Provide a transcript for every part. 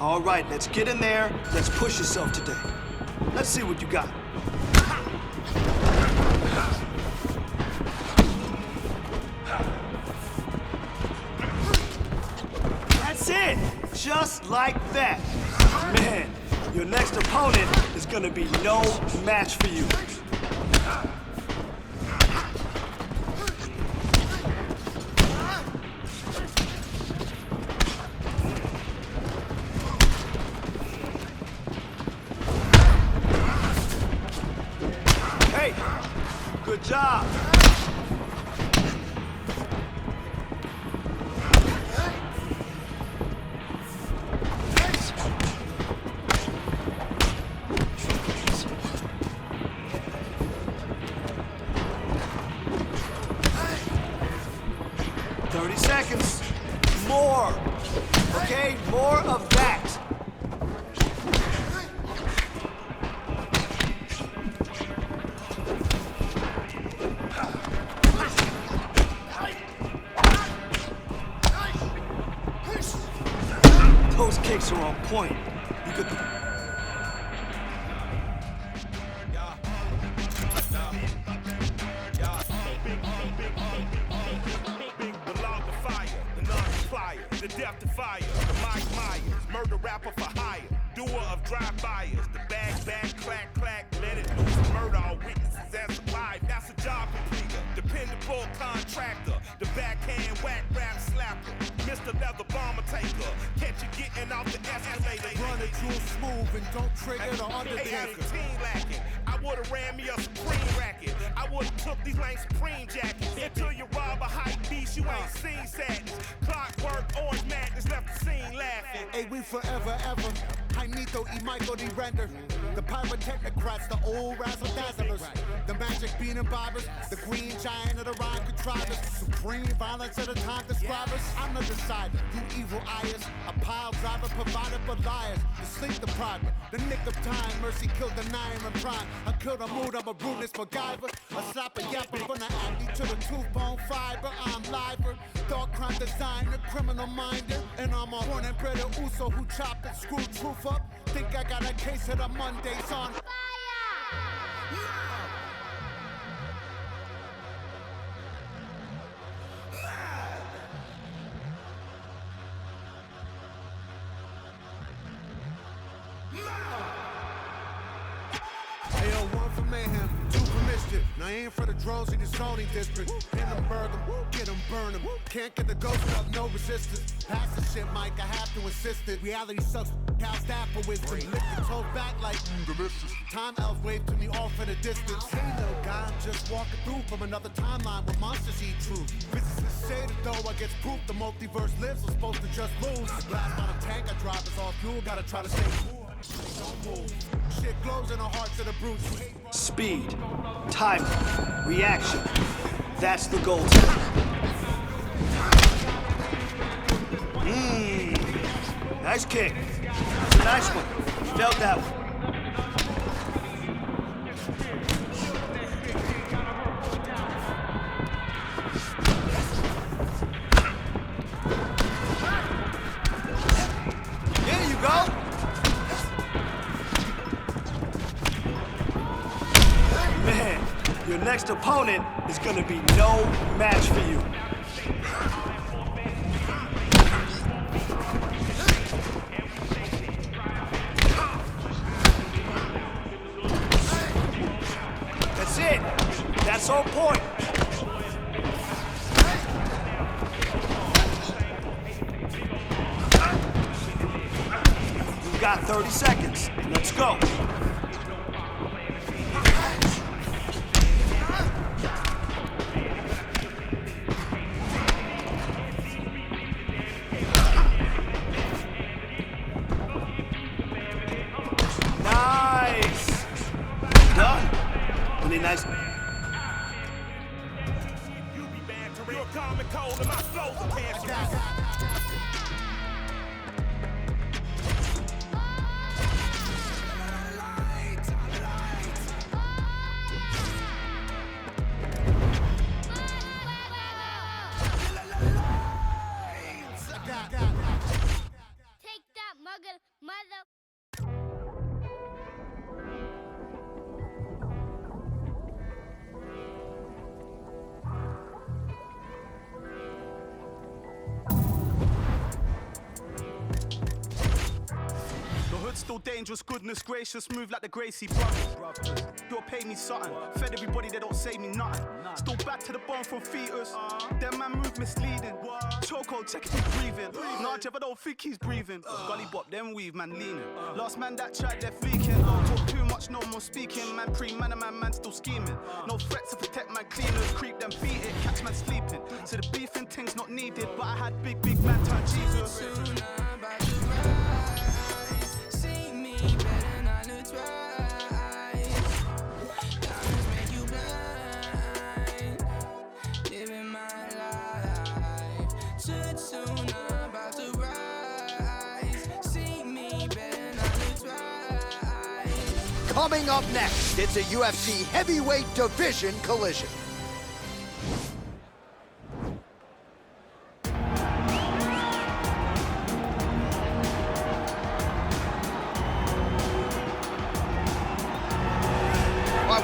All right, let's get in there. Let's push yourself today. Let's see what you got. That's it! Just like that. Man, your next opponent is gonna be no match for you. Hey, good job. Seconds. More. Okay? More of that. Those kicks are on point. You could... The death defier, the Mike Myers, murder rapper for hire, doer of drive-bys, the bag, clack, clack, let it loose, murder all witnesses as alive, that's a job completer, dependable contractor, the backhand whack rap slapper, Mr. Leather Bomber taker, catch you getting off the escalator, run it real smooth and don't trigger the undertaker. Lacking. I would've ran me a Supreme racket, I would've took these lame Supreme jackets, until you rob a hype beast, you ain't seen sadness, clockwork, orange madness, left the scene laughing. Hey, we forever, ever. Jaimito y Michael de Render. The pyrotechnocrats, the old razzle-dazzlers. The magic bean and bobbers. The green giant of the rhyme contrivers. Supreme violence of the time describers. I'm the decider, you evil eyes. A pile driver provided for liars. The sleep depriver. The nick of time, mercy killed the nine and prime. I killed a mood, I'm a rudeness MacGyver. A slapper yapper from the acne to the tooth bone fiber. I'm liver. Dark crime designer, criminal minder. And I'm a born and bred Uso who chop and screw truth up. Think I got a case of the Mondays on fire. One for mayhem, two for mischief. Now I ain't for the drones in the zoning district. Pin them, burn them, get them, burn them. Can't get the ghost without no resistance. Pass the shit, Mike, I have to insist it. Reality sucks, how's that for wisdom? Lift the toes back like delicious. Time elves wave to me off in the distance. Hey little guy, I'm just walking through from another timeline where monsters eat truth. Physicists say that though I gets proof the multiverse lives, I'm supposed to just lose. The glass bottom tank I drive is all fuel, gotta try to stay cool. Don't move. Shit glows in the hearts of the brutes. Speed, timing, reaction. That's the goal. Nice kick. That's a nice one. Felt that one. There you go. Man, your next opponent is gonna be no match for you. That's it. That's on point. You've got 30 seconds. Let's go. Nice. Done. Really nice. You be bantering. You're calm and cold, and my flow's a cancerous. Take that, mugger. So dangerous, goodness gracious, move like the Gracie brothers. You'll pay me something, fed everybody, they don't say me nothing. Still back to the bone from fetus, them man move misleading. Choco, check if he's breathing. Nah, Jeff, I don't think he's breathing. Gully bop, them weave, man leaning. Last man that tried, they're fleeking. Talk too much, no more speaking. Man pre-man and man still scheming. No threats to protect man cleaners, creep them beat it, catch man sleeping. So the beefing thing's not needed, but I had big man turn Jesus. Coming up next, it's a UFC heavyweight division collision.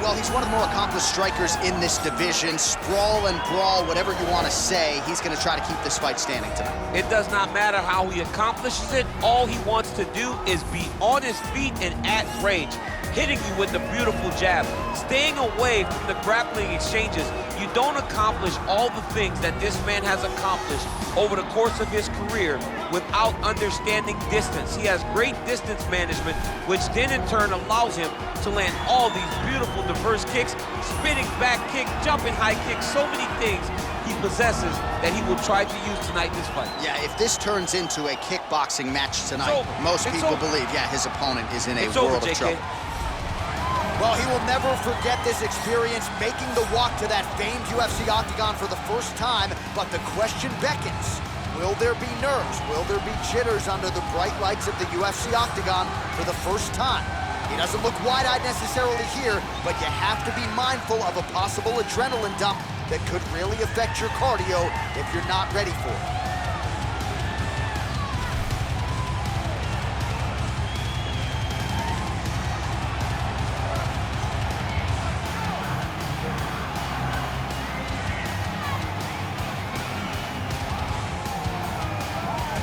Well, he's one of the more accomplished strikers in this division. Sprawl and brawl, whatever you want to say, he's going to try to keep this fight standing tonight. It does not matter how he accomplishes it. All he wants to do is be on his feet and at range, hitting you with the beautiful jab, staying away from the grappling exchanges. You don't accomplish all the things that this man has accomplished over the course of his career without understanding distance. He has great distance management, which then in turn allows him to land all these beautiful diverse kicks, spinning back kick, jumping high kicks, so many things he possesses that he will try to use tonight in this fight. Yeah, if this turns into a kickboxing match tonight, most people believe, yeah, his opponent is in a world of trouble. Well, he will never forget this experience, making the walk to that famed UFC octagon for the first time, but the question beckons. Will there be nerves? Will there be jitters under the bright lights of the UFC octagon for the first time? He doesn't look wide-eyed necessarily here, but you have to be mindful of a possible adrenaline dump that could really affect your cardio if you're not ready for it.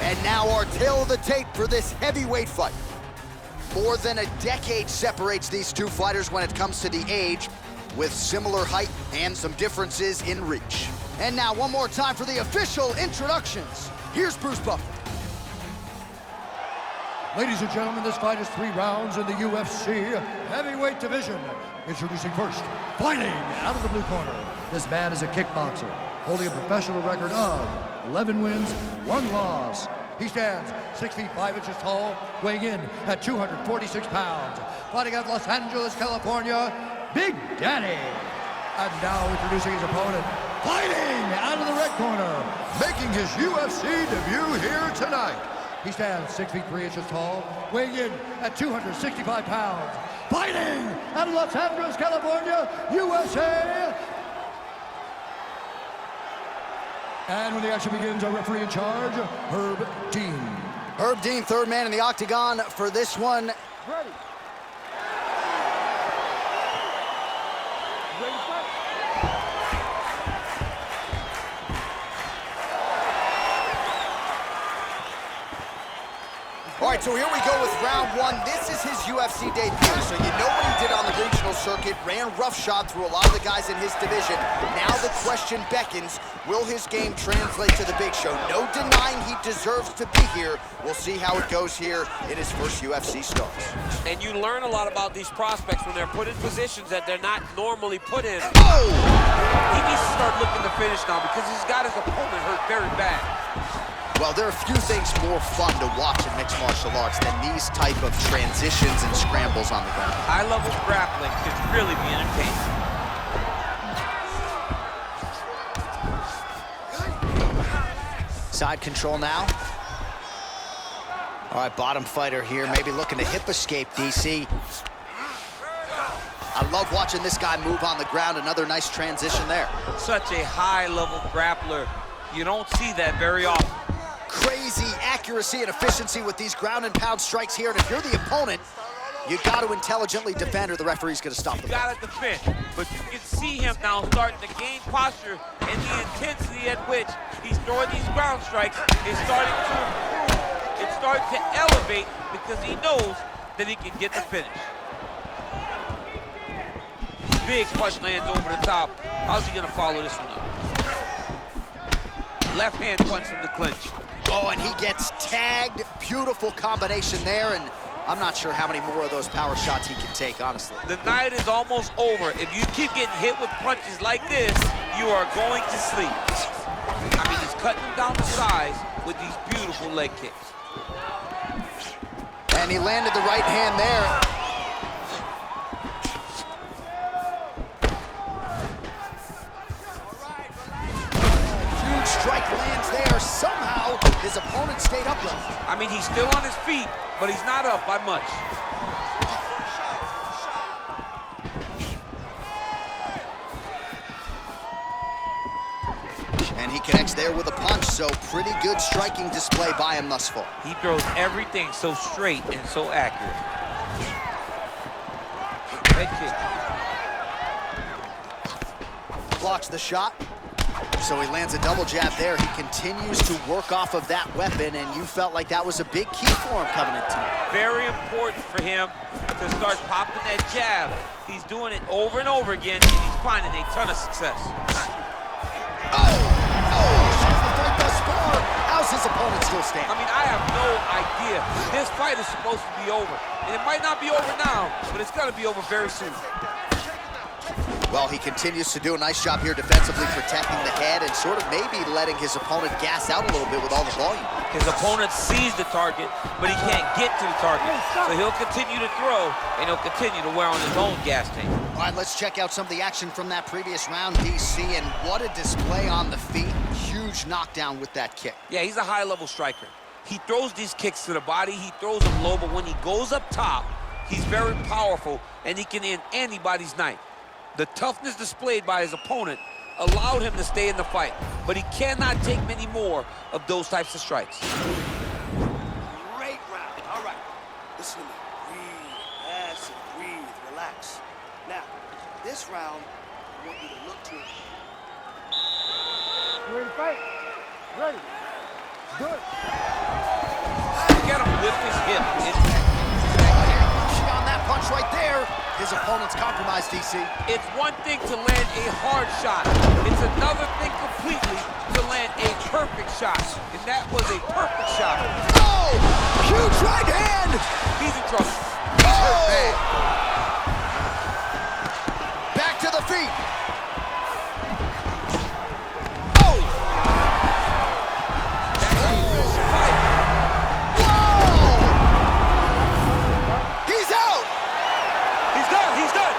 And now our tale of the tape for this heavyweight fight. More than a decade separates these two fighters when it comes to the age, with similar height and some differences in reach. And now one more time for the official introductions. Here's Bruce Buffer. Ladies and gentlemen, this fight is 3 rounds in the UFC heavyweight division. Introducing first, fighting out of the blue corner. This man is a kickboxer, holding a professional record of 11 wins, 1 loss. He stands 6 feet 5 inches tall, weighing in at 246 pounds. Fighting out of Los Angeles, California, Big Daddy. And now introducing his opponent, fighting out of the red corner, making his UFC debut here tonight. He stands 6 feet 3 inches tall, weighing in at 265 pounds. Fighting out of Los Angeles, California, USA. And when the action begins, our referee in charge, Herb Dean. Herb Dean, third man in the octagon for this one. Ready. All right, so here we go with round 1. This is his UFC debut, so you know what he did on the regional circuit, ran roughshod through a lot of the guys in his division. Now the question beckons, will his game translate to the big show? No denying he deserves to be here. We'll see how it goes here in his first UFC start. And you learn a lot about these prospects when they're put in positions that they're not normally put in. Oh! He needs to start looking to finish now because he's got his opponent hurt very bad. Well, there are a few things more fun to watch in mixed martial arts than these type of transitions and scrambles on the ground. High-level grappling can really be entertaining. Side control now. All right, bottom fighter here, maybe looking to hip escape, DC. I love watching this guy move on the ground. Another nice transition there. Such a high-level grappler. You don't see that very often. Crazy accuracy and efficiency with these ground and pound strikes here. And if you're the opponent, you got to intelligently defend or the referee's going to stop the fight. You got to defend, but you can see him now starting to gain posture, and the intensity at which he's throwing these ground strikes is starting to improve. It's starting to elevate because he knows that he can get the finish. Big punch lands over the top. How's he gonna follow this one up? Left hand punch from the clinch. Oh, and he gets tagged. Beautiful combination there, and I'm not sure how many more of those power shots he can take, honestly. The night is almost over. If you keep getting hit with punches like this, you are going to sleep. I mean, he's cutting them down to size with these beautiful leg kicks. And he landed the right hand there. Huge strike lands there. Somehow, his opponent stayed upright. I mean, he's still on his feet, but he's not up by much. And he connects there with a punch, so pretty good striking display by him thus far. He throws everything so straight and so accurate. Head kick. Blocks the shot. So he lands a double jab there. He continues to work off of that weapon, and you felt like that was a big key for him coming in tonight. Very important for him to start popping that jab. He's doing it over and over again, and he's finding a ton of success. How's his opponent still standing? I mean, I have no idea. This fight is supposed to be over. And it might not be over now, but it's going to be over very soon. Well, he continues to do a nice job here defensively, protecting the head and sort of maybe letting his opponent gas out a little bit with all the volume. His opponent sees the target, but he can't get to the target. So he'll continue to throw, and he'll continue to wear on his own gas tank. All right, let's check out some of the action from that previous round, DC, and what a display on the feet. Huge knockdown with that kick. Yeah, he's a high-level striker. He throws these kicks to the body, he throws them low, but when he goes up top, he's very powerful, and he can end anybody's night. The toughness displayed by his opponent allowed him to stay in the fight, but he cannot take many more of those types of strikes. Great round. All right. Listen to me. Breathe. Yes, breathe. Relax. Now, this round, I want you to look to it. You ready to fight? Ready. Good. Get him with his hip. On that punch right there, his opponent's compromised, DC. It's one thing to land a hard shot. It's another thing completely to land a perfect shot. And that was a perfect shot. Oh! Huge right hand! He's in trouble. He's hurt bad. Back to the feet. Oh! He's out! He's done. He's done.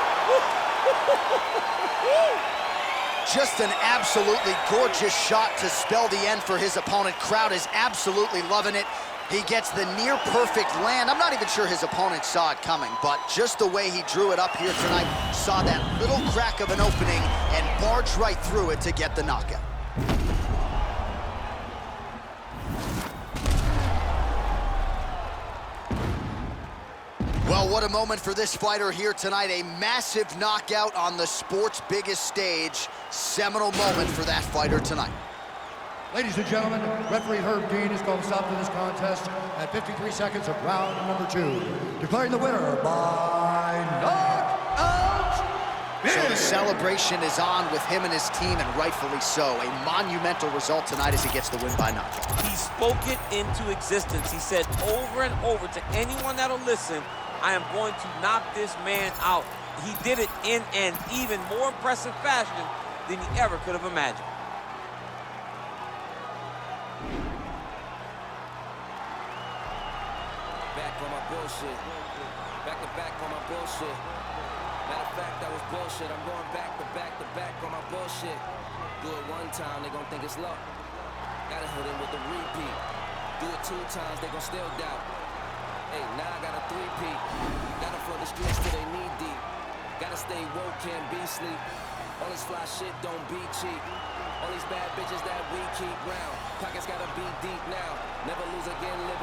Just an absolutely gorgeous shot to spell the end for his opponent. Crowd is absolutely loving it. He gets the near-perfect land. I'm not even sure his opponent saw it coming, but just the way he drew it up here tonight, saw that little crack of an opening and barged right through it to get the knockout. Well, what a moment for this fighter here tonight. A massive knockout on the sport's biggest stage. Seminal moment for that fighter tonight. Ladies and gentlemen, referee Herb Dean has called a stop to this contest at 53 seconds of round number 2, declaring the winner by knockout. So the celebration is on with him and his team, and rightfully so. A monumental result tonight as he gets the win by knockout. He spoke it into existence. He said over and over to anyone that'll listen, I am going to knock this man out. He did it in an even more impressive fashion than he ever could have imagined. Back on my bullshit. Back to back on my bullshit. Matter of fact, that was bullshit. I'm going back to back to back on my bullshit. Do it one time, they gon' think it's luck. Gotta hit him with the repeat. Do it 2 times, they gon' still doubt. Hey, now I got a 3-peat. Gotta flood the streets till they knee deep. Gotta stay woke, can't be sleep. All this fly shit don't be cheap. All these bad bitches that we keep round. Pockets gotta be deep now. Never lose again, living.